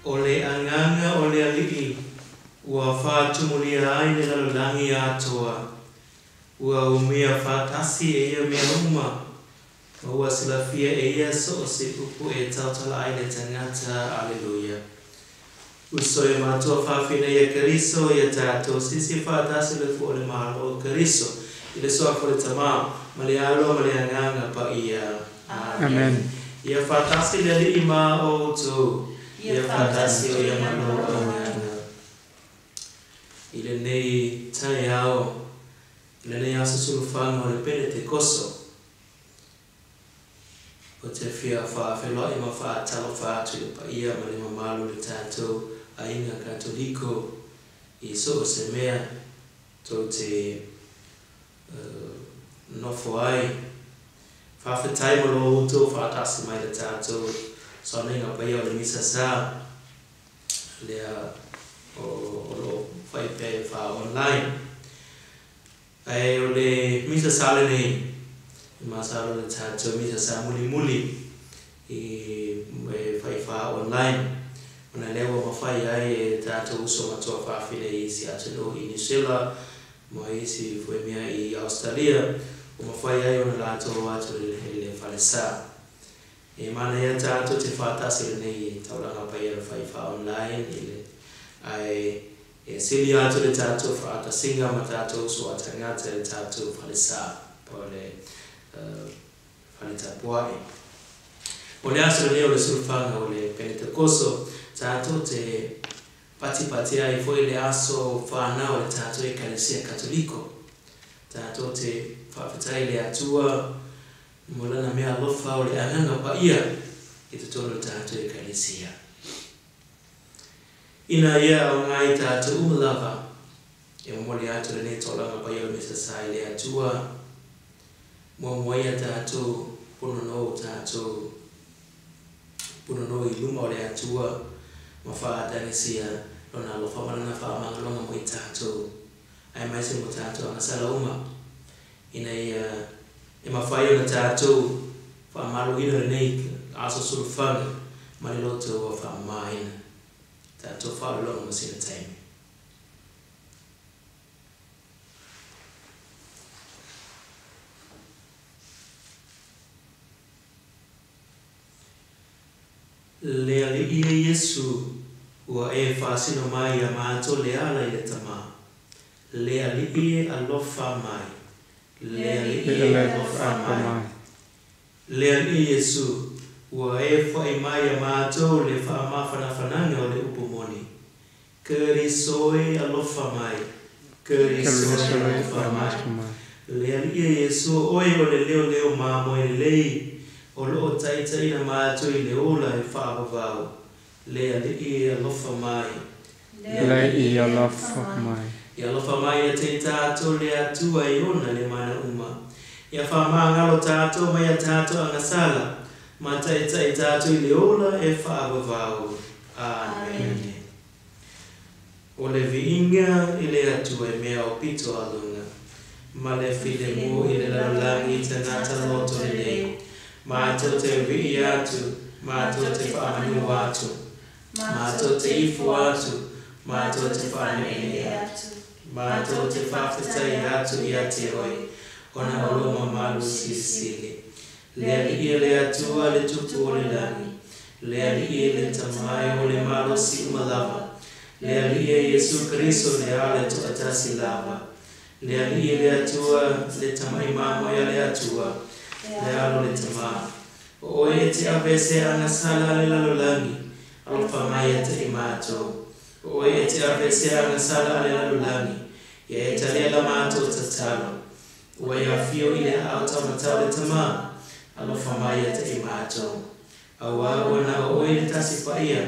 ole anganga ole alii ua whaatumulia aine lalulangi atoa ua umia whaatasi e ia mea uma ua silafia e ia so o se upu e tautala aine tangata. Alleluia. Usoe matua whawhina ia kariso ia tātou sisi whaatasi le fu ole mahalo o kariso ile soa fole tamau male alo male anganga pa ia. Amen. Ia whaatasi le li ima o tu ia whaatasi o ia malo o nganga ile nei tai ao ile nei asa sulufanga o le Penetekoso o te whia whaafelo ima whaatalo whaatu le pa ia male mamalo le tātou ainga Katoliko I so o se mea to te nofo ai whawhetai mo lo uto whaatasi mai le tātou so nenga pa ia o le Misasa lea o lo whaipe wha online ai o le Misasa le nei I masalo le tātou Misasa muli I whaifa online Ona lewa mawhai ai e tātou uso matua whawhine I Seattle I New Zealand mo isi fue mea I Australia o mawhai ai ona lātou atu le whalesa e mana ia tātou te whātasi le nei tauranga pai e whaifa online ai e sili atu le tātou whātasinga ma tātou uso atangata le tātou whalesa po le whaleta puai o le aso le neo le sulfanga o le Penetekoso tātou te pati ai foi le aso whanau le tātou Eucharistia Katoliko. Tātou te whawhetai le atua molana mea lofa o le anganga pa ia I te tono tātou Eucharistia. Ina ia o ngai tātou umalawa e mole atu le ne tolanga pa ia o Misasa le atua moia tātou punono I luma o le atua ma whaatangisia lona lo whamarana whaamangalonga mo I tātou ai mai se mo tātou angasala uma ina e mawhai o na tātou whaamaru ina nei aso surufanga ma le loto o whaamaina tātou whaalonga mo sina taimi le ali I Yesu ua e whaasino mai a mātou le ala I le tama. Le ali I alofa mai. Le ali I alofa mai. Le ali I Yesu ua e whai mai a mātou le whaamawhanawhananga o le upumoni. Kerisoe alofa mai. Kerisoe alofa mai. Le ali I Yesu oe o le leo mamo e lei. O loo taitai na mātou I le ola e whaavavau. Le ali I alofa mai. Le I alofa mai. I alofa mai a te tātou le atua I ona le mana uma. Ia whaamangalo tātou mai a tātou angasala. Ma taitai tātou I le ola e whaavavau. Amen. O le viinga I le atua e mea o pito alunga. Ma le file mo I le laulangi te nata loto le nei. Mātou te vii atu, mātou te whaamanu atu, mātou te ifu atu, mātou te whaanene atu, mātou te whawhetai atu I ate oi, ona oloma malu sisili. Le ali I le atua le tupu o le langi, le ali I le tamai o le malo si umalawa, le ali I Yesu Kristo le ale tu atasi lava, le ali I le atua le tamai mamoia le atua, le alo le tama. O e te avese angasala le lalulangi, alfa mai te imato. O e te avese angasala le lalulangi, e te le la mato tatalo. O e afio I le auta matau le tama, alfa mai te imato. Awa wana o e le tasi paia,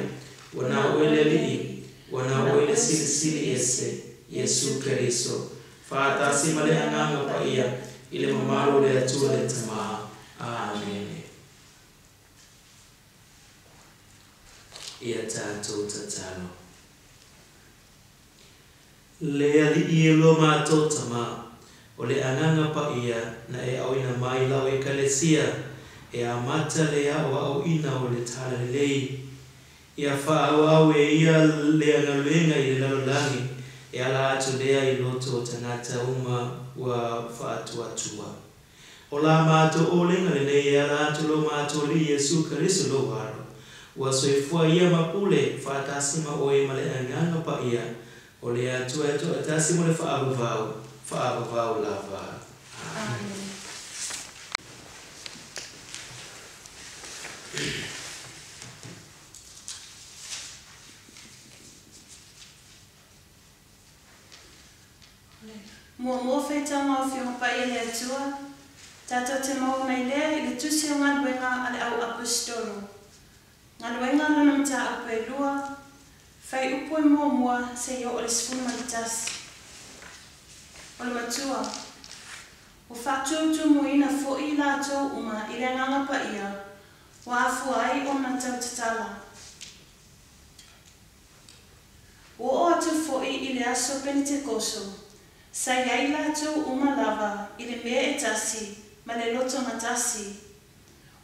wana o e le lii, wana o e le sili ese, Yesu Kristo. Whaatasi male anganga paia, I le mamalo le atua le tama. Amen. Ia tātou tatalo. Le ali I lo mātou tama, o le anganga pa ia na e auina mai lau Ekalesia, e a mata le au ina o le tala lei, ia whaawawe ia lea ngaluenga i lalolangi e ala atu lea i loto tangata uma wa whaatuatua. O la mātou o lenga le nei e ala atu lo mātou li Yesu Karisto lo waro. Wa soifua ia mapule whaatasima o e male anganga pa ia o le atua e to atasima le whaavavau lava. Amen. Mua whaitanga o whiunga pa i le atua, tātou te mau mai lea i le tusi o ngā luenga ale au apostolo. Ngā luenga lana mta apu e lua, whai upo e mua se i o le sifuna matasi. O le matua, o whātutu muina fo i lātou uma i le nganga pa ia, wa afu ai o na tau tatala. O atu fo i le aso Penetekoso, sa iai lātou uma lava i le mea e tasi, ma le loto matasi.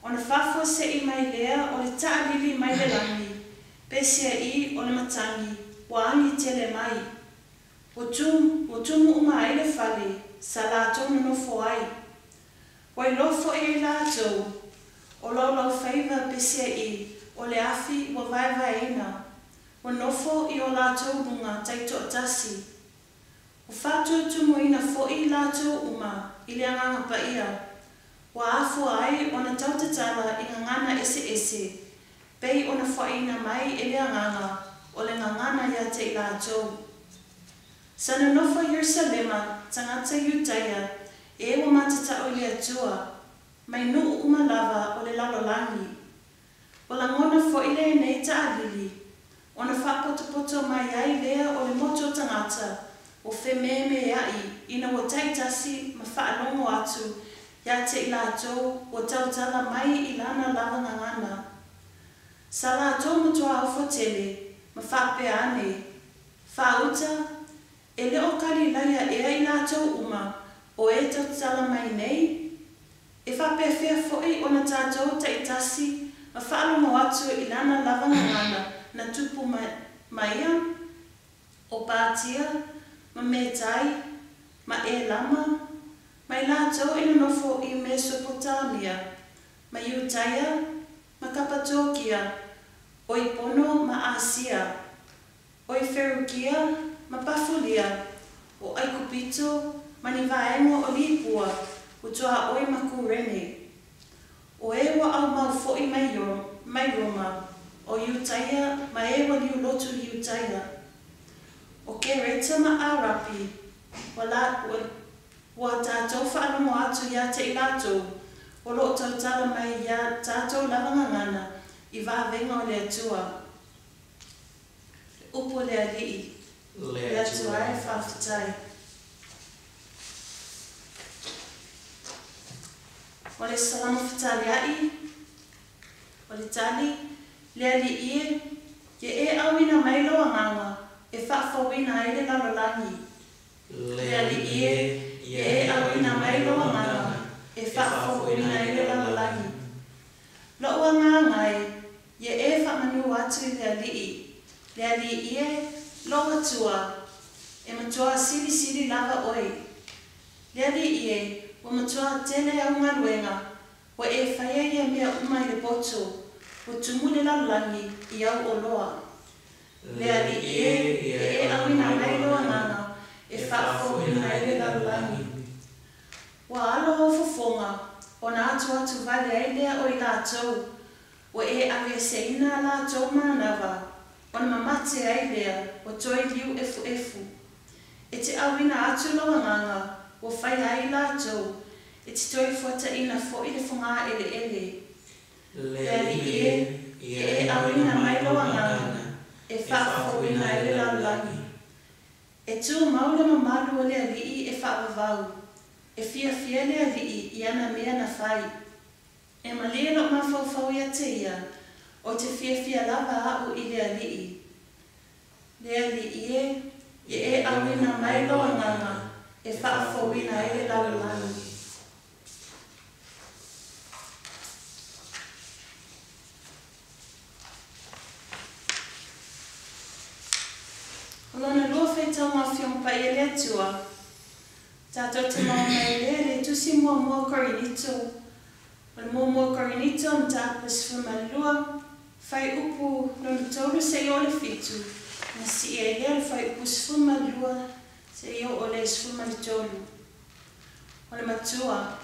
O na whafo se i mai lea o le taalili mai le langi, pesia i o le matangi, wa angi tele mai. O tumu uma ai le whale, sa lātou nanofo ai. Wai lofo i lātou, o laulau whaiva pesia i, o le afi wa vaiva eina, o nofo i o lātou runga taito atasi. O whātutu moina fo i lātou uma i le anganga pa ia. Wa afu ai o na tautatala i ngangana ese, pei o na whaina mai i le anganga o le ngangana ia te i lātou. Sa na nofo Yerusalema tangata Iutaia e wa matata o le atua, mai nuu uma lava o le lalolangi. O la ngona fo i le nei ta alili, o na whapotopoto mai ai lea o le moto tangata, o whememe ai ina o taitasi ma whaalongo atu ia te i lātou o tautala mai i lana lava ngangana. Sa lātou matua au fotele ma whapea ane, whauta e leo kari laia ea i lātou uma o e tautala mai nei. E whapea whea foi o na tātou taitasi ma whaalongo atu i lana lava ngangana na tupu maia o pātia, ma metai, ma e lama, mai lātou ina nofo i Mesopotamia, ma Iutaia, ma Kapatokia, o i Pono ma Asia, o i Ferugia ma Pafulia, o ai Kupito ma ni vaengo o Lipua, o toa oi ma Kurene, o e wa au mau fo i mai Roma, o Iutaia ma e wa liu lotu Iutaia. O Kereta ma Arapi, wa tātou whaanomo atu ia te i lātou, o lo tautala mai ia tātou lavangangana i vāvenga o le atua. Upo le alii, le atua e whawhitai. O le salamo whitali ai, o le tali, le alii e awina mai loa nganga, e whaafawina ai le lalolangi. Le ali e awina mai loa nganga, e whaafawina ai le lalolangi. Loa ngangai, e whamanu atu le ali loa tua, e matua siri lava oi. Le ali o matua tele au ngaluenga, o e whaia mea umai le poto, o tumule lalolangi i au o loa. Le ali e awina mai loa nganga, e whaafawina ai le lalolangi. Wa alo o fofonga, o na atu vale ai lea o i lātou, o e awe seina lātou manava, o na mamate ai lea, o toi liu efu. E te awina atu loa nganga, o whai ai lātou, e te toi fuata ina fo i le whunga ele. Le ali e awina mai loa nganga, e whaafawina ai le lalolangi. E tū maula mamalu o le alii e whaavavau, e fia le alii i ana mea na whai. E malia lo mawhauwhau ia te ia, o te fia lava au i le alii. Le alii e awina mai loa nganga, e whaafawina ai le lalolangi. ngafiong pa ele tua. Tato te mauna ele tusi mua korinito. Mua korinito mta pasfumalua. Fai upu no tolu se yo le fitu. Na si ele fai upu sfumalua se yo ole sfumalitolu. Ole matua.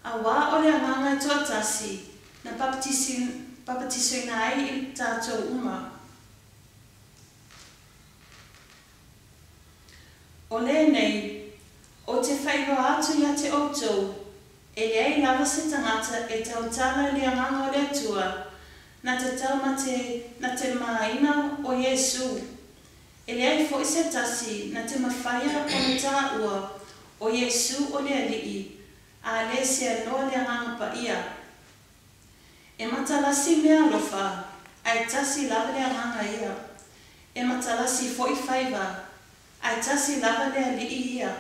Awa ole anganga totasi na baptiso nai i tato uma. Ole nei, o te whairoa atu ia te outou, e leai lava se tangata e tautala le anganga o le atua, na te tau na te maaina o Yesu. E leai fo se tasi na te mawhaia o na tā ua o Yesu o le alii, a le se anoa le anganga pa ia. E matalasi mea lofa, ai tasi lava le anganga ia. E matalasi fo i whaiva, ai tasi lava le alii ia.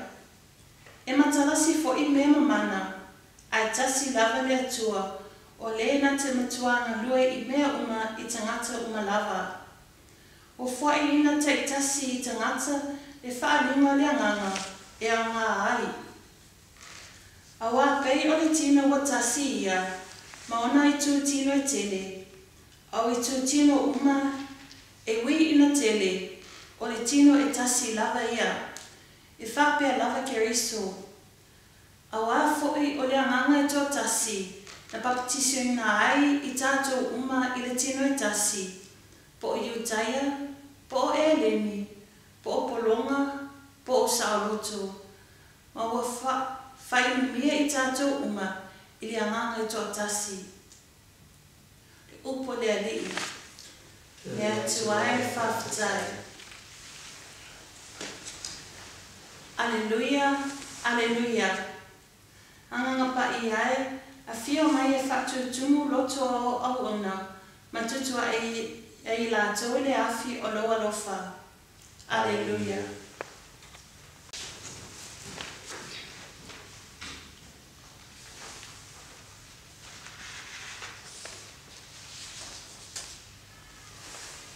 E matalasi fo i mea mamana, ai tasi lava le atua, o le na te matuanga lue i mea uma i tangata uma lava. O fo i ina te tasi i tangata le whaalinga le anganga e anga ai. Awa pei o le tina wa tasi ia, ma ona i tū tino e tele, au i tū tino uma e wi ina tele, o le tino e tasi lava ia, e whapea lava keriso. Awa fo'i o le anganga e tō tasi, na baptisio ina ai i tātou uma i le tino e tasi, po o Iutaia, po o Eleni, po o Polonga, po o Sauloto, ma ua whai mia i tātou uma, i le anganga i tō tasi. Le upo le alii, le atuai whawhatai. Alleluia, alleluia. Anganga pa i ai, a whio mai e whatutumu loto au ona, ma tutua e la tau le afi o loa lofa. Alleluia.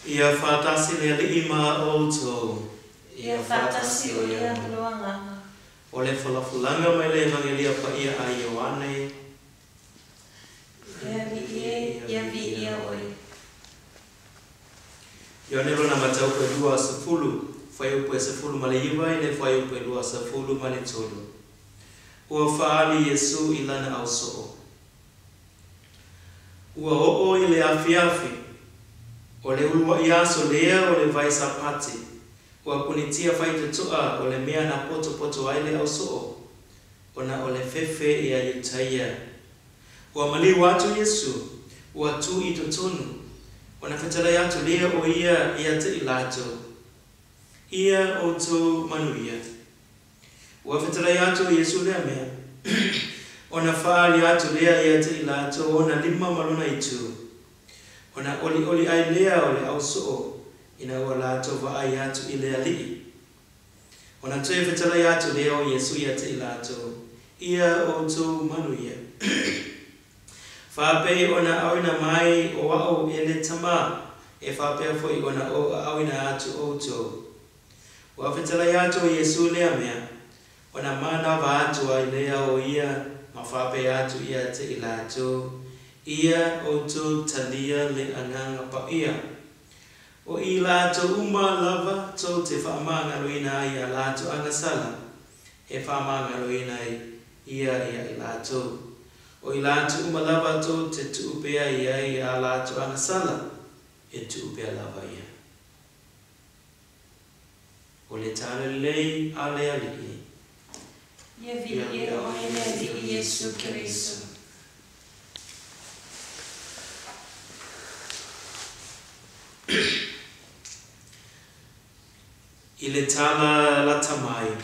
Ia whātasi le alii ma outou. Ia whātasi o ia loanganga. O le whalafulanga mai le evangelia pa ia a Ioane. Ia vi ia oi. Ioane rona matau pe lua sefulu. Whai upu e sefulu ma le iwa i le whai upu e lua sefulu ma le tolu. Ua whaali Yesu i lana au soo. Ua oo i le afi. O le ulua i aso lea o le vai sapati. Ua punitia whai tutua o le mea na poto ai le au soo. Ona o le fefe i a Iutaia. Ua mali watu Yesu. Ua tu i tutunu. Ona whetalai atu lea o ia te ilato. Ia o tu manuia. Ua whetalai atu Yesu lea mea. Ona whaali atu lea te ilato. Ona lima maluna i tu. Ona oli ai lea o le au soo. Ina ua lato wa ai atu i lea lii. Ona tue whetalai atu lea o Yesu ia te ilato. Ia o tu manuia. Whapei ona awina mai o wao e le tama. E whapea foi ona awina atu o to. Ua whetalai atu o Yesu lea mea. Ona mana wa atu ai lea o ia. Ma whapea atu ia te ilato. Ia o tu talia le anganga pa ia. O i lato uma lava to te whaamanga roina ai a lato angasala. E whaamanga roina ia i lato. O i lato uma lava to te tuupea ia a lato angasala. E tuupea lava ia. O le tale lei a le alii. Ia vi ia o le alii Yesu Kiriso. I le tala la tamai,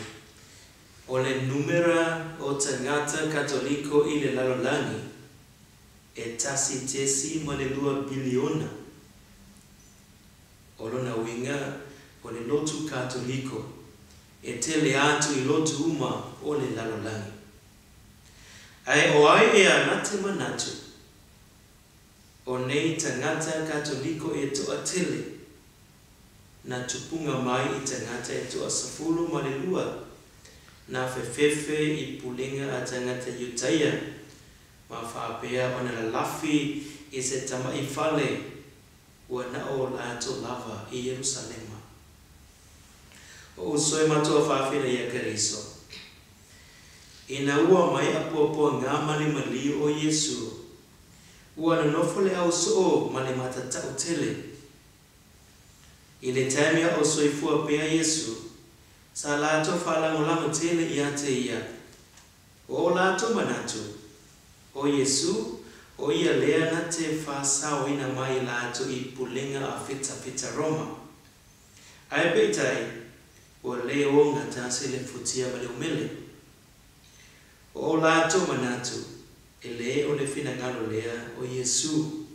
o le numera o tangata katoliko i le lalolani, e tasi tesi ma le 2 biliona. O lona winga o le lotu katoliko, e tele atu i lotu uma o le lalolani. Ai o ai e anate manatu, o nei tangata katoliko e toa tele, na tupunga mai I tangata e toa safulu malelua na fefefe I pulinga a tangata Utaia ma whaapea ona la lafi I se tama I fale ua na o lato lava I Yerusalema. O usoe matua whaafina ia Keriso. Ina ua mai apopo ngā mani mali o Yesu. Ua na nofole au soo mani matatau tele. I le taimia o soifua pea Yesu. Sa lato whalangolama tele ia te ia. O lato manatu. O Yesu, o ia lea na te whasao ina mai lato I pulinga a fita Roma. Ai peitai, o leo ngata se le futia ma le umele. O lato manatu, e le o le fina ngalo lea o Yesu.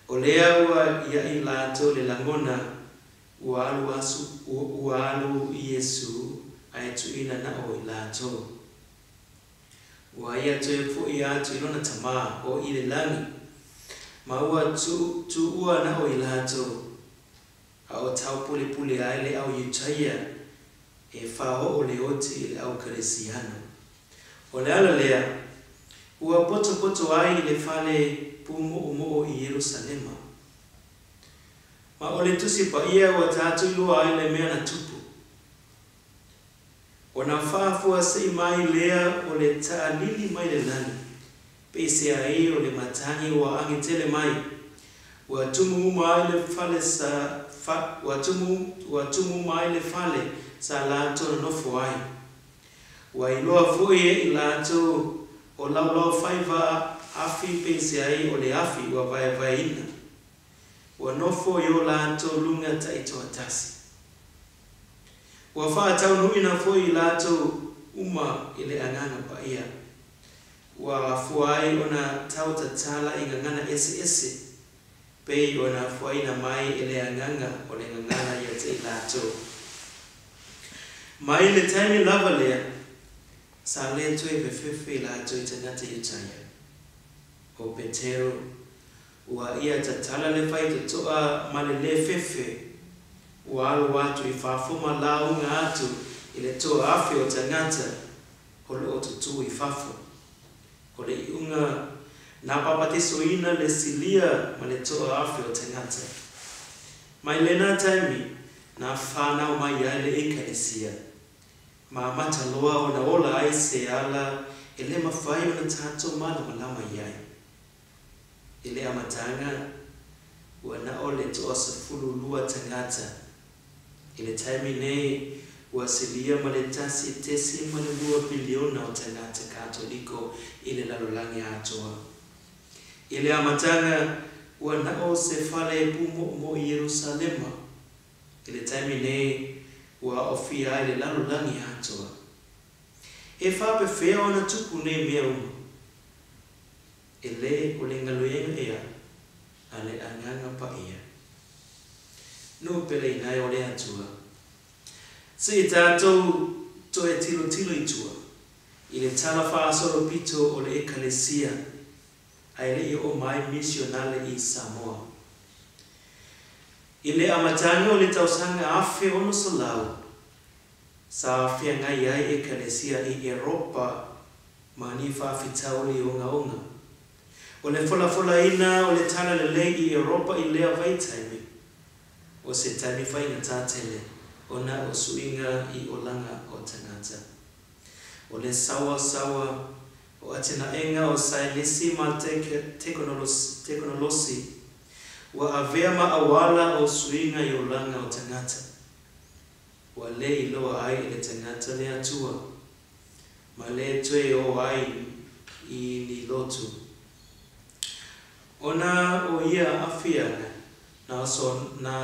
O lea ua ia I lato le langona ualu Yesu ai tuina na o I lato. Ua ia toe fu I atu ilona tama o I le langi. Ma ua tu ua na o I lato. A o tau puli ai le au Utaia e whao o le oti le au Keresiano. O le ala lea, ua poto ai le fale pumo I Yerusalema. Ma o le tusi pa ia ua tatu lua ai le mea na tupu. O na whaafua sei mai lea o le taalili mai le lani. Pese ai o le matangi ua angitele mai. Ua tumu mai le fale ua tumu mai le fale sa lato na nofo ai. Ua iloa fue I lato o laulau faiva afi pese ai o le afi ua vai ina. Ua nofo yo lato lunga ta ito atasi. Ua wha tau nuina fo I lato uma I le anganga pa ia. Ua fuai ona tau tatala I ngangana ese. Pei ona fuaina mai I le anganga o le ngangana ia te lato. Mai le taimi lava lea, sa le tue vefefe lato I tangata Utaia. O Petero, ua ia tatala le fai toa ma le fefe. Ua alu watu I whafuma launga atu I le toa afi o tangata o le otutu I whafu. O le iunga na papatiso ina le silia ma le toa afi o tangata. Mai le na taimi na whanau mai ai le Ekalesia. Ma mata loa o na ola ai se ala e le mawhai o na tato malama iai. E le amatanga ua na o le toa safulu lua tangata. I le taimi nei ua silia ma le tasi tesi ma le 2 biliona o tangata Katoliko I le lalolangi atoa. I le amatanga ua na o se fale pumo I Yerusalema. I le taimi nei ua ofia ai le lalolangi atoa. E whape whea o na tupu nei mea uma. E le o le ngaloenga ea a le anganga pa ia. No pele ngai o le atua. Se tātou to e tilo I tua. I le tala whaasoro pito o le Ekalesia. Ai le o mai misionale I Samoa. I le amatanga o le tausanga afe ono salau. Sa awhia ngai ai Ekalesia I Europa mani whaafitau li onga. O le fola ina o le tala le lei I Europa I lea vai taimi. O se taimi whainga tātele, o na o suinga I olanga o tangata. O le sawa, o atena enga o sailisi ma tekonolosi, wa avea ma awala o suinga I olanga o tangata. Wa le I loa ai le tangata le atua, ma le tue o ai I ni lotu. Ona o ia afianga, na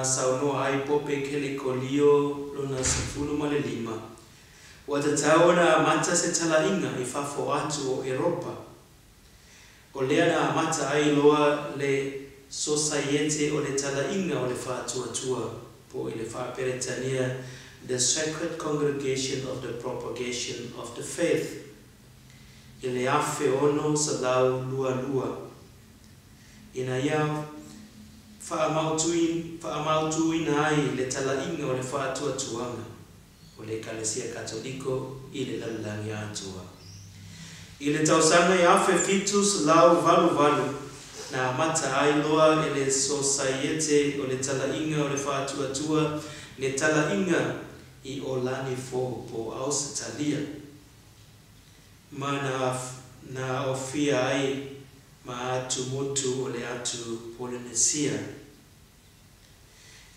sauno ai pope kele kolio lona sefulu ma le 5. Watatau na mata se talainga I fafo atu o Europa. O lea na mata ai loa le societe o le talainga o le whātua po I le whāperetania the Sacred Congregation of the Propagation of the Faith. I le afe ono sa lau lua. Ina ia whaamautuin ai le talainga o le whaatua tuanga o le Ekalesia Katoliko i le lalangi atua. I le tausanga i awhe fitus lau valu na mata ai loa e le societe o le talainga o le whaatua tua le talainga i o lani fo po Ausitalia. Mana na ofia ai ma atu motu o le atu Polynesia.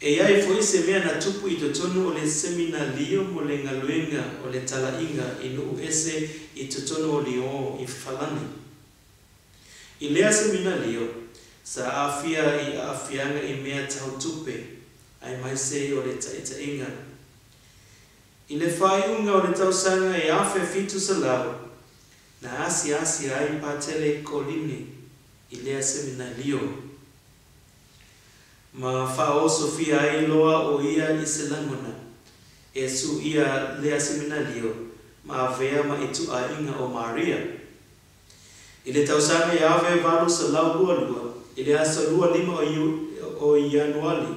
E ai foi se mea na tupu i totonu o le seminario mo le ngaluenga o le talainga i nuu ese i totonu o Lyon i Falani. I lea seminario, sa afia i afianga i mea tautupe, ai maise o le taitainga. I le whaiunga o le tausanga e awhe fitu sa lau, na asi ai patele kolini i lea seminario. Ma whao Sofia ai loa o ia i se langona, e su ia lea seminario, ma vea ma itu a inga o Maria. I le tausanga i awe valu sa lau lua, i le asa lima o Ianuali,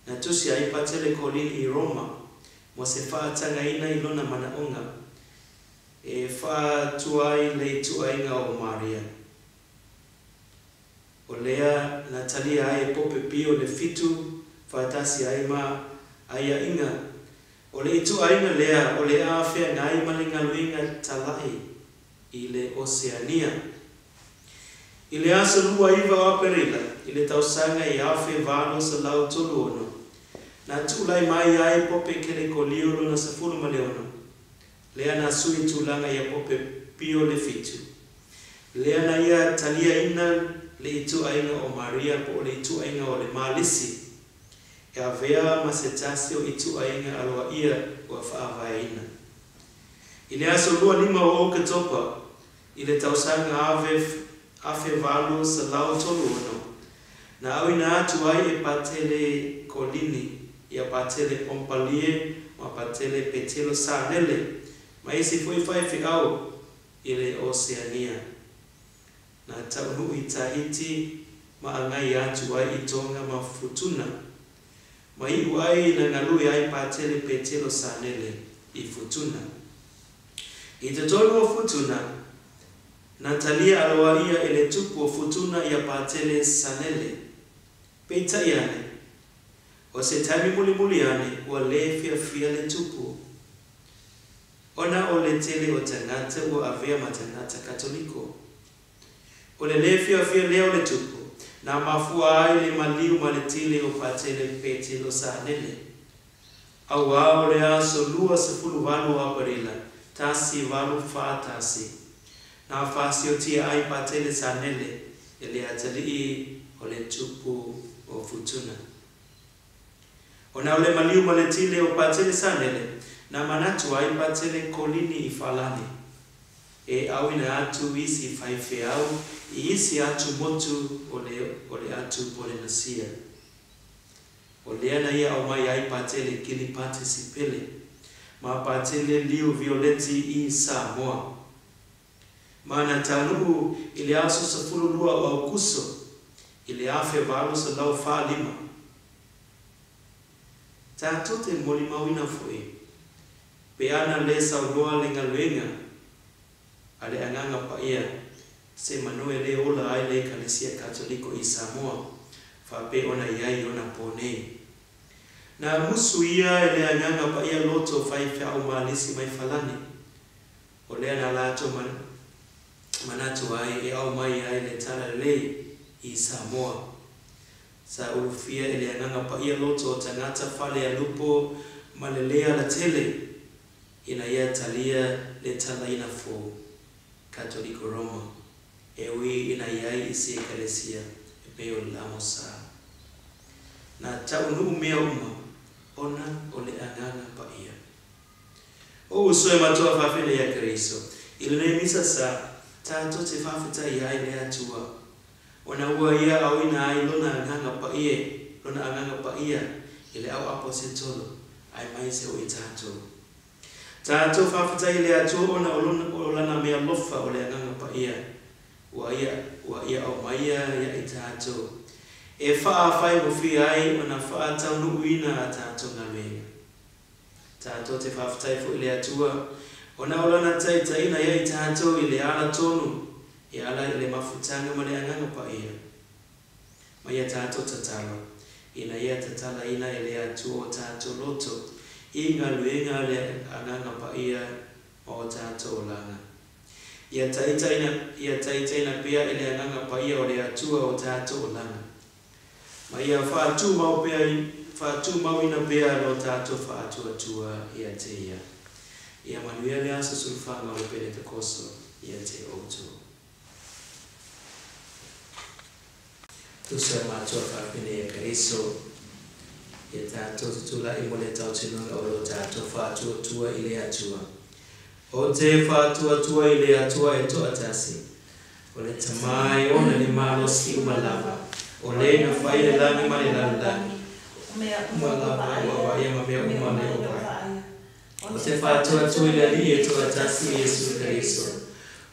na tusi ai patele kolini i Roma, mo se whaatanga ina i lona manaonga, e whaatuai le itu a inga o Maria. O lea Natalia ai pope pio le fitu, whaatasi ai ma ai a inga. O le itu a inga lea, o le awhea ngai malinga luinga talai i le Oceania. I le asa lua iwa o Perila, i le tausanga i awhe valo sa lau tolu ono. Na tulai mai ai pope kele koliolo na safuru maleono. Lea na sui tulanga ia pope pio le fitu. Lea na ia talia ina le itu ainga o Maria po le itu ainga o le malisi. E avea masetasio itu ainga aloa ia o whaavaina. I le aso lima o oka topa, i le tausanga afe valo sa lau tolu ono. Na au ina atu ai e patele kolini, ia patele pompalie, ma patele petelo sanele, ma isi foi fai au i le Oceania. Na taunu i Tahiti ma angai atu ai i tonga ma futuna. Ma iu ai na ngalui ai patele petelo sanele i futuna. I te tonu o futuna, Natalia aloa ia ele tupu o futuna ia patele sanele. Peita iane, o se taimi muli ane ua le fia le tupu. Ona o le tele o tangata ua avea ma tangata Katoliko. O le fia leo le tupu, na mafua ai le maliu ma le tile o patele petelo sanele. Au o le aso lua sefulu valu a Perila, tasi valu whaatasi. Na fasio tia ai patele sanele, e le atali o le tupu o futuna. O na o le maliu ma le tile o patele sanele, na manatu ai patele kolini i Falani. E au ina atu isi faife au, i isi atu motu o le atu Polynesia. O leana ia au mai ai patele Kiribati sipele, ma patele liu violeti i Samoa. Mana tanu ili aso safuru lua o Augusto, ili afe valo sa lau wha lima. Tātote moli mawina fui, pe ana le saunoa le ngaluenga, ale anganga pa ia, se manoe le ola ai le Ekalesia Katoliko i Samoa, fa pe ona iai ona ponei. Na musu ia ele anganga pa ia loto faife au malisi mai Falani, o lea na lato manatu ai e au mai ai le tala le i Samoa. Sa ulufia ele anganga pa ia loto o tangata fale a lupo malelea la tele ina ia talia le tala ina fo Katoliko Roma. Ewi ina iai isi Ekalesia e peo lamosa. Na taunu mea ona o le anganga pa ia. O usoe matua fafele ya Kristo. Ile Misasa tato te fafita iai le atua. Ona ua ia au ina ai lona anganga pa ia, ile au apositolo, ai maise o i tato. Tato fafita ile atua ona olana mea lofa o le anganga pa ia, ua ia au maia ia i tato. E whaafai mo fi ai o na whaatau nu uina a tātou na luenga. Tātou te whawhatai fu ile atua. O na olana taitaina ia i tātou ile ala tonu. I ala ile mafutanga ma le anganga pa ia. Ma ia tātou tatala. Ina ia tatala ina ile atua o tātou loto. I ngā luenga le anganga pa ia o tātou langa. Ia taitaina pia ile anganga pa ia o le atua o tātou langa. Ma ia whaatu mau pia whaatu mau ina pia lo tātou whaatu atua ia te ia. Ia manuia le asa sulfanga o le Penetekoso ia te outu. Tusa mātua whapine e kariso. Ia tātou tutula i mole tau tinunga o lo tātou whaatu atua i le atua. O te whaatu atua i le atua e toa tasi. O le tamai o le malosi umalava. O le na whai le langi ma le langi. Umalava ua ia ma mea umale o pai. O te whaatu atua i le ali e toa tasi Yesu Kariso.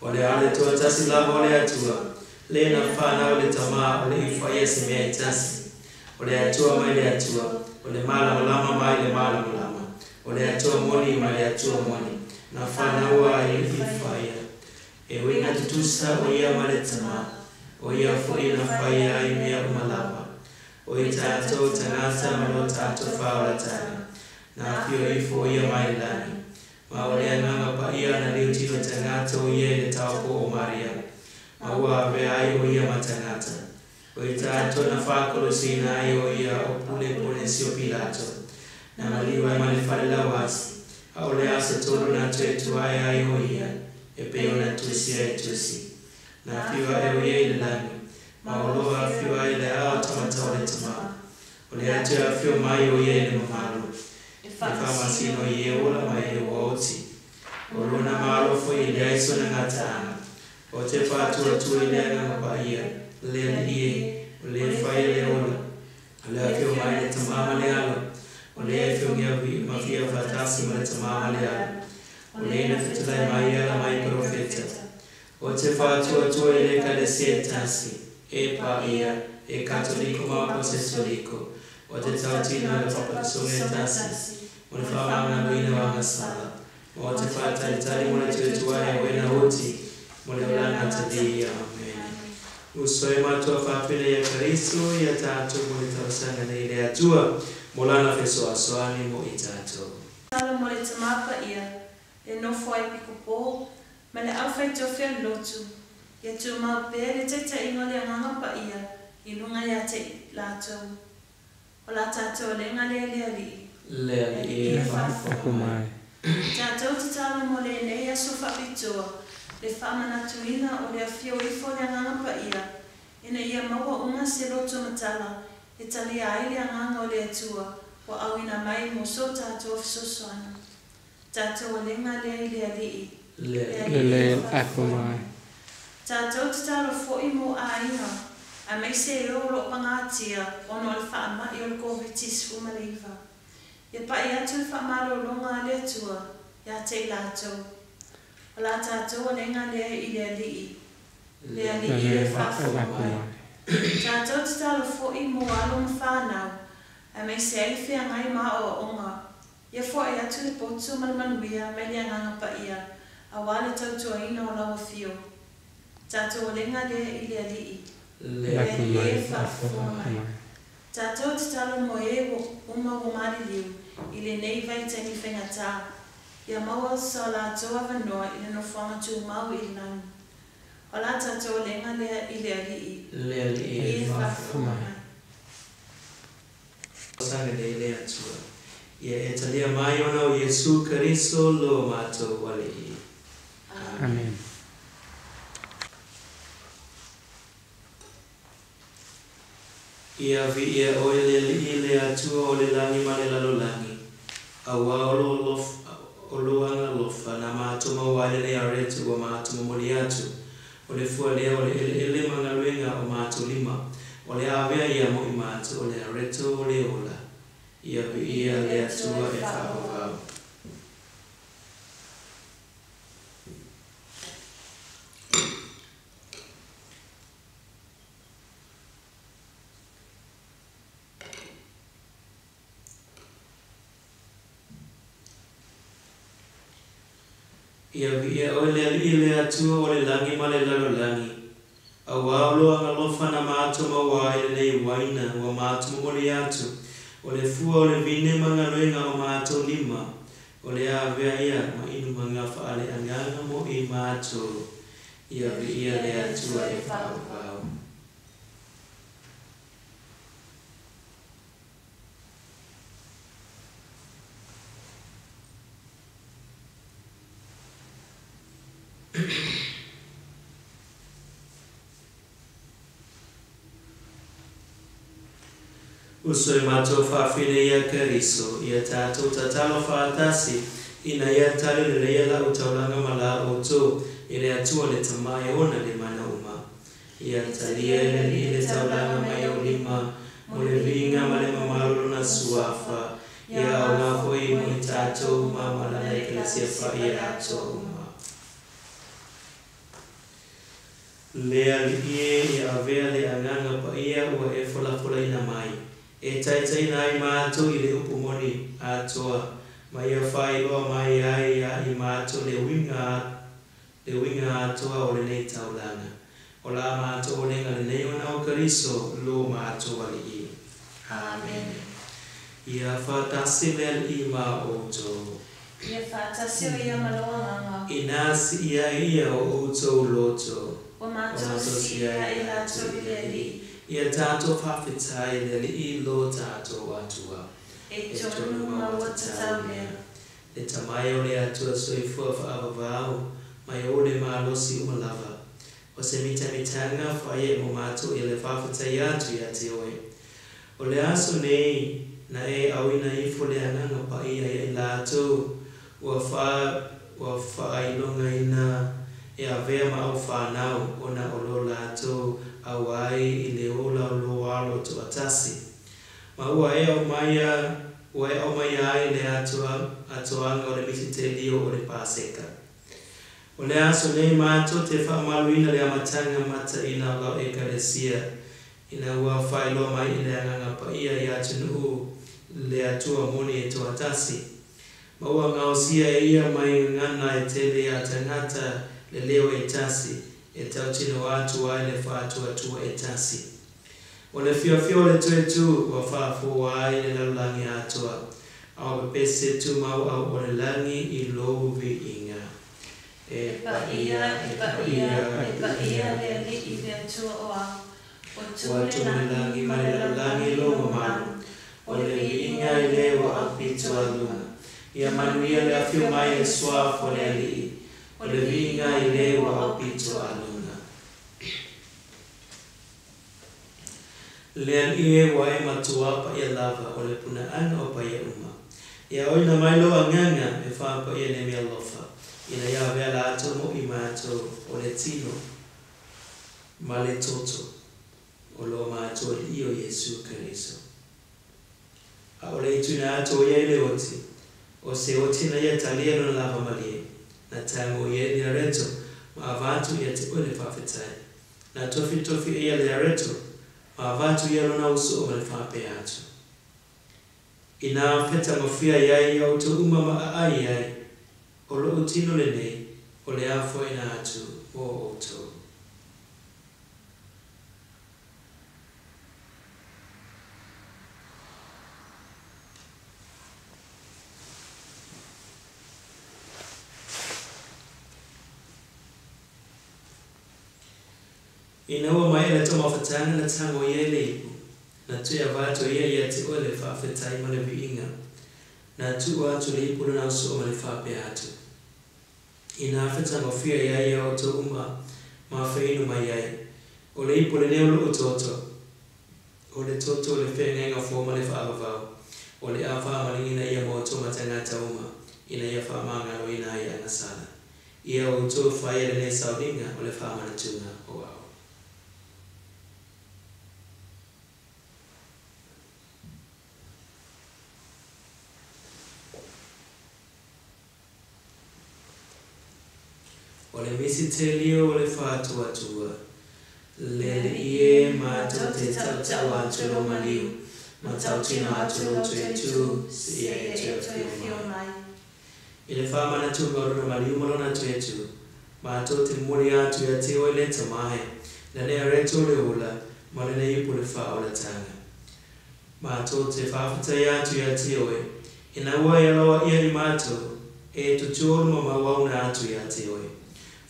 O le ale toa tasi lava o le atua. Le na whana o le tama o le i whai esi mea i tasi. O le atua mai le atua. O le mala lama mai le mala lama. O le atua moni mai le atua moni. Na whana ua i whaia. E winga tutusa o ia ma le tama. O ia fwoi na whaia i mea umalapa. O i tātou tangata ma lo tātou whaora tana. Na whio i fwoi a mai lani. Ma o lea nganga pa ia na liu tino tangata o ia i le taupo o Maria. Ma ua ave ai o ia ma tangata. O i tātou na whakolo sina ai o ia o pule pule si o Pilato. Na maliwa i ma le whare lawasi. A o le asa tolu na tuetu ai o ia. E peo na tusi ai tusi. Na whiwa e o ia i le langi. Ma o loa whiwa i le ao tamata o le tama. O le atu a whiwa mai o ia i le mamalu. E whamasino i e ola mai e o oti. O luna malo fo i le aiso na ngataanga. O te whātua tua i le anga pa ia. Le le ie. O le whai le ola. O le a whiwa mai le tamama le alo. O le e whiwa ngia mawhia whatasi ma le tamama le alo. O le na whitulai mai ala mai profeta. O te whātua tua i le kalesia tasi, e pa ia, e katoliko ma apostolico, o te tautina le papakasonga tasi, o le whamanga luina wanga sala, o te whātaitari mo le tuetua e wena oti, mo le olanga tadi, amen. Usoi matua whapene ia kariso, ia tātou mo le tausanga nei le atua, mo lana fesoa soani mo i tātou. Tala mo le tamapa ia, e nofo ai pikopo, ma le au fai tofia lotu, ia tu mau pere te ta ingo le anganga pa ia, i lunga ia te lātou. O la tātou le ngale le ali. Le ali e whafo mai. Tātou te tala mo le nei aso whapitoa, le whamana tuina o le awhio ifo le anganga pa ia, ina ia maua unga se loto matala, e tali ai le anganga o le atua, o au ina mai mo so tātou fisosoana. Tātou le ngale le ali. Le ako mai. Tātou te talo fwoi mo a iha, a mei se e o lo pangatia o no le whaama i o le COVID-19 umaleiva. Ia pa i atu le whaamaro longa le atua, ia te lātou. O la tātou le ngā lea i le alii. Le alii e whafo mai. Tātou te talo fwoi mo alo ma whanau, a mei se ai whia ngai ma o onga. Ia fwoi atu le potu malmanuia me le anganga pa ia. A wale tautua ina o lawa fio. Tātou o lenga lea i le alii. Le e whafo mai. Tātou te talo mo e uma o mari liu. I le nei vai tangi whengatā. Ia maua sa la toa wanoa i le no whanga tū mau i langu. O la tātou o lenga lea i le alii. Le alii e whafo mai. Sanga le le atua. Ia e talia mai ona o Yesu Kariso lo mātou wale i. Amen. Ia vi ia o le atua o le langi ma le lalo langi. Awa o loanga lofa na mātou mawale le aretu o mātou mamoli atu. O le fua lea o le ele mangaluenga o mātou lima. O le awea ia mo i mātou o le aretu o le ola. Ia vi ia le atua e whakawau. ia via ole ile atua ole langi male lalo langi. Awalo angalofa na mato mawa ile waina wa mato mole atu. Ole fua ole vine mangaloinga o mato lima. Ole avea ia ma inu mangafa ale anganga mo I mato. Ia via le atua e whao. Usoi mato fafine ia kariso, ia tato tatalo fatasi, ina ia tali le la utaulanga mala oto, ile atua le tamai ona le mana uma. Ia tali le taulanga mai olima, mole vinga male mamalo na suafa, ia ona foi mole tato uma mala na iglesia fa ia ato uma. Lea li ia avea le anganga pa ia ua e fola ina mai. E tai nai mātou I le upumoni atoa. Mai a whai loa mai ai a I mātou le winga atoa o le nei taulanga. O la mātou o lenga le nei ona o kariso lo mātou ali I. Amen. Ia whatasi lea I ma oto. Ia whatasi o ia maloa nganga. Inasi ia o oto loto. O mātou si ia I lato I li. Ia tato whawhitai le I lo tato atua. E tonu maua tatau lea. Le tamai o le atua soifua whaavavau, mai o le malosi umalava. O se mitanga whaie mo mātou I le whawhitai atu ia te oe. O le aso nei, na e awina ifo le ananga pa ia I lato, ua whailonga ina e avea ma au whanau o na olo lato, awai I le ola o lo alo to atasi. Ma ua e au maia ai le atoanga o le misitelio o le paseka. O le aso nei mato te whaamaluina le amatanga mata ina lau ekalesia. Ina ua whailoa mai I le anganga pa ia I atunu le atua moni e to atasi. Ma ua ngausia e ia mai ngana e tele a tangata le leo e tasi. E tau tino atu ai le whātua tua e tasi. O le whiawhio le tuetu wa whāfo ai le laulangi atua. Au pese tu mau au o le langi I lovi inga. E pa ia le li I le atua o au. O tu le langi ma le laulangi lovo malu. O le vi inga I le wa au pitu alunga. Ia manuia le awhio mai e swafo le li. O le vinga I le wa au pitu alunga. Lea ie wa e matua pa ia lava o le puna ana o pa ia uma. Ia oina mai loa nganga e wha pa ia le mea lofa. Ina ia vea la ato mo I mato o le tino. Ma le toto. O loa mato I o Yesu Kariso. A o le ituna ato ia le oti. O se oti na ia talia no lava malie. Na tango ia ni areto. Ma avantu ia te ole whawhetai. Na tofi ia le areto. Ma avantu ia lona uso o le whape atu. Ina peta mawhia iai au to umama ai. O lo utino le nei. O le afo ina atu o oto. Ina ua mai le toma whatanga na tango ia le ipu. Na tuia vato ia te oe le whawhetai ma le viinga. Na tua atu le ipu na uso ma le whape atu. Ina whetanga whia ia o to uma ma whainu mai ai. O le ipu le neo lo toto. O le toto le whengenga fōma le whaavavau. O le awha malingina ia mo toma tangata uma. Ina ia whaamangalo ina ia ngasala. Ia o to whaia le ne sauringa o le whaamana tunga o au. O le misitelio o le whātua tua. Le ie mātou te tautau atu lo maliu. Ma tautino atu lo tuetu si e te whio mai. ile fama na chunga ora maliuma lona twetu mato te muri atu ya te o ile tamahe na ne reto le ula mole ne ipu le fa ola tanga mato te fafuta ya atu ya te o ina wa ya lo ia ni mato e tu choro mama wa una atu ya te o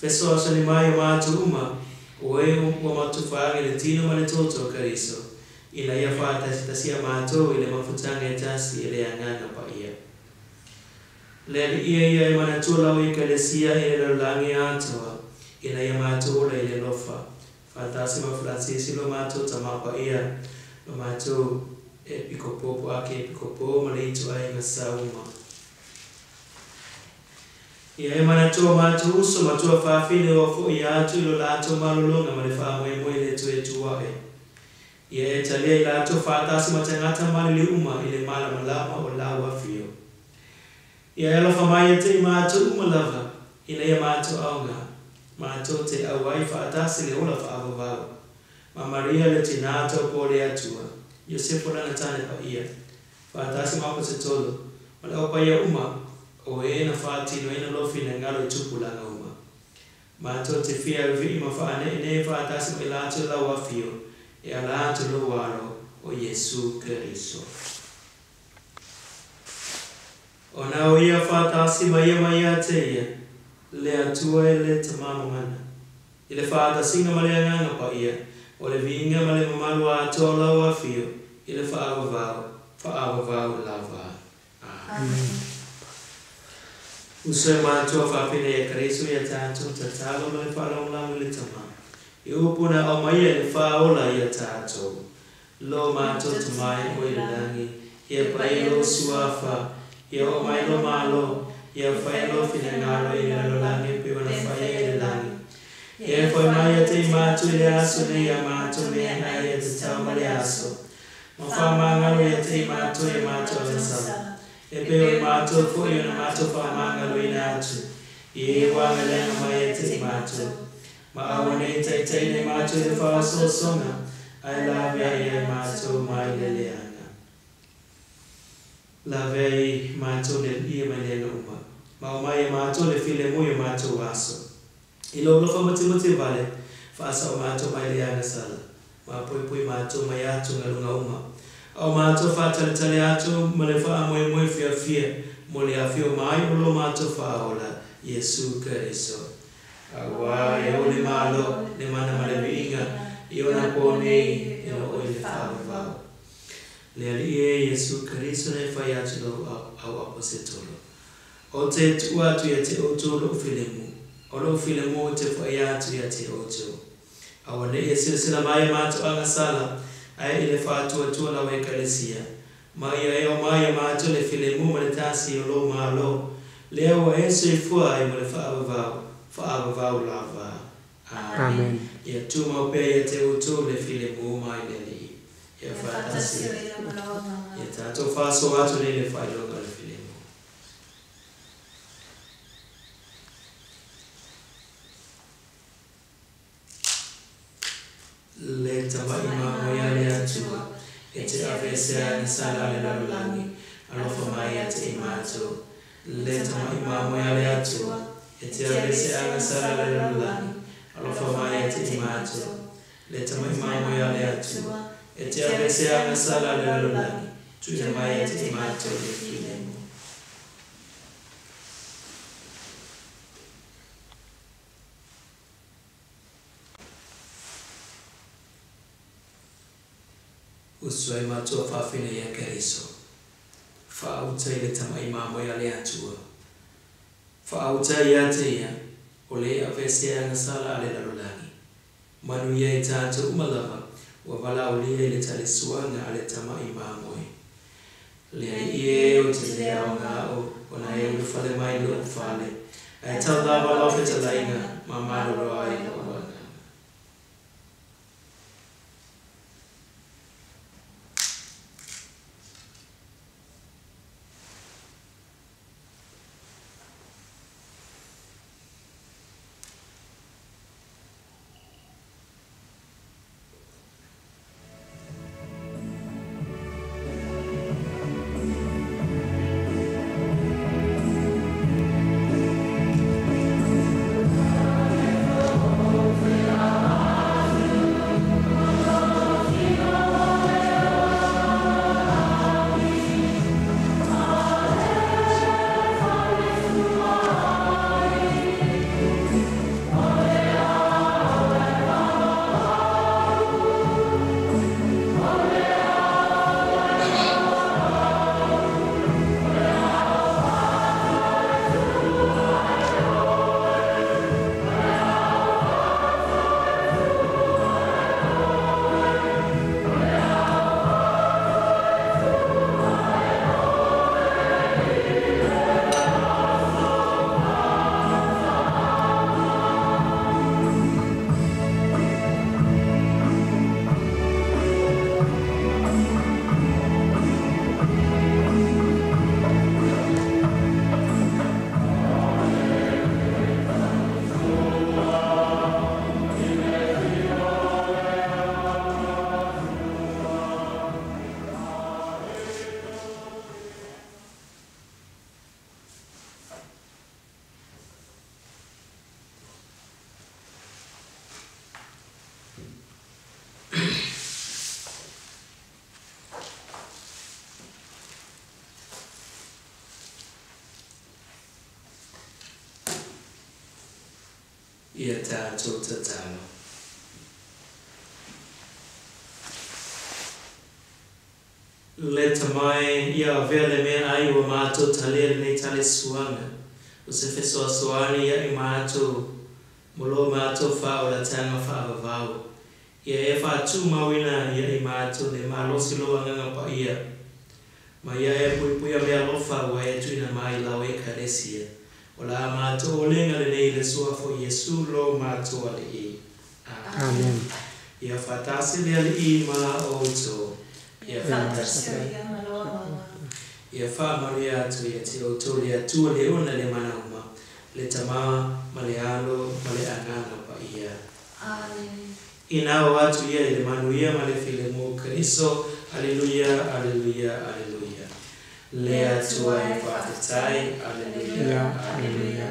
feso asani mai mato uma o e o mato fa ile tino male toto kariso ina ya fa tasia mato ile mafutanga tasi ile anganga pa ia le ia mana tula o ekalesia ile langi atua ina ya mato ile lofa fatasi ma Francis lo mato tamapa ia lo mato epikopo ake epikopo maleito ai masauma ia mana to mato uso mato fa fine o fo ia tu lo lato malolonga male fa mo ile to etua ia talia ila to fatasi ma tangata mali uma ile mala malama o lawa fio ia lo fa mai te mato uma lava ina ya mato aunga mato te awai fatasi le ola fa avava ma Maria le tinato pole atua Yosefo na tane pa ia fatasi ma ko se tolo mala o pa ia uma o e na fati no ina lo fina ngalo tupula na uma mato te fia vi ma fa ne fatasi ma la to la wa fio e ala to lo waro o Yesu Kristo ona o ia fatasi ma ia te ia le atua ele tamamo mana ile fata singa male nganga pa ia o le vinga male mamalu atola wa fio ile fa ava lava amen usema to fa pine ya Kristo ya tatu tatalo male fa la male tama yupuna o mai ile fa ola ya tatu lo mato tumai ko ilangi ya pa ilo suafa ya o mai lo malo ia failo finangalo ina lo langi pe wana faile langi ia foi mai te matu ile aso ne ya matu me na ia te tama le aso ma fa mangalo ia te matu ia matu le sa e pe matu foi ina matu fa mangalo ina atu ia wanga le mai te matu ma awane te ne matu le fa so sona ai love ia matu mai le la vei mato le ia mai uma ma mai mato le file mo mato vaso ilo lo fa mati vale fa sa mato mai le ana sala ma poi mato mai atu ngalunga uma au mato fa tale atu mo le fa mo fia mo le afio mai lo mato fa ola Yesu Kristo awa e o le malo le mana male vinga io na pone io o le fa va le ali Yesu Kristo ne fa ya tulo au aposetolo o te tua tu ya te otolo filemu o lo filemu te fa ya tu ya te oto awane Yesu sila mai mato anga sala ai ile fa tu la we kalesia mai mai mato le filemu ma tasi lo malo leo Yesu fu ai mo le fa ava lava amen ya tu ma pe ya te oto le filemu mai le ya fatasi ya tato fa so watu le fa lo le filemu le tama imamo ya le atua e te avesea ni sala le lalulangi alofa mai ya te imato le tama imamo ya le atua e te avesea ni sala le lalulangi alofa mai ya te imato le tama imamo ya le atua e te avesea ni sala le lalulangi tu te mai ya te imato le filemu usoi matua fa fine ya Kristo fa uta ile tama imamo ya le atua fa uta ya te ya ole avesea na sala ale lalulani manu ya itatu umalava wa vala ole ile tale suanga ale tama imamo le ie o te le aunga o ona e ufale mai lo ufale ai tau dava lo feta lainga mamalo ro ai lo ia tātou tatalo. Le tamai ia vele mea ai wa mātou tale nei tale suanga. O se fesoa soani ia I mātou molo mātou whao la tanga whao vau. Ia e whātu mawina ia I mātou le mālosi loa nganga pa ia. Ma ia e puipuia mea lofa wa e tuina mai lau e karesia. O la mātou o lenga le nei le sua fo Yesu lo mātou ale I. Amen. Ia whatasi le ale I ma o to. Ia whatasi. Ia whamaria atu ia te o tō le atua le ona le manauma. Le tama, ma le alo, ma le anganga pa ia. Amen. Ina o atu ia le manuia ma le file mo Kristo. Alleluia, alleluia, alleluia. Le atua e whatetai. Alleluia, alleluia.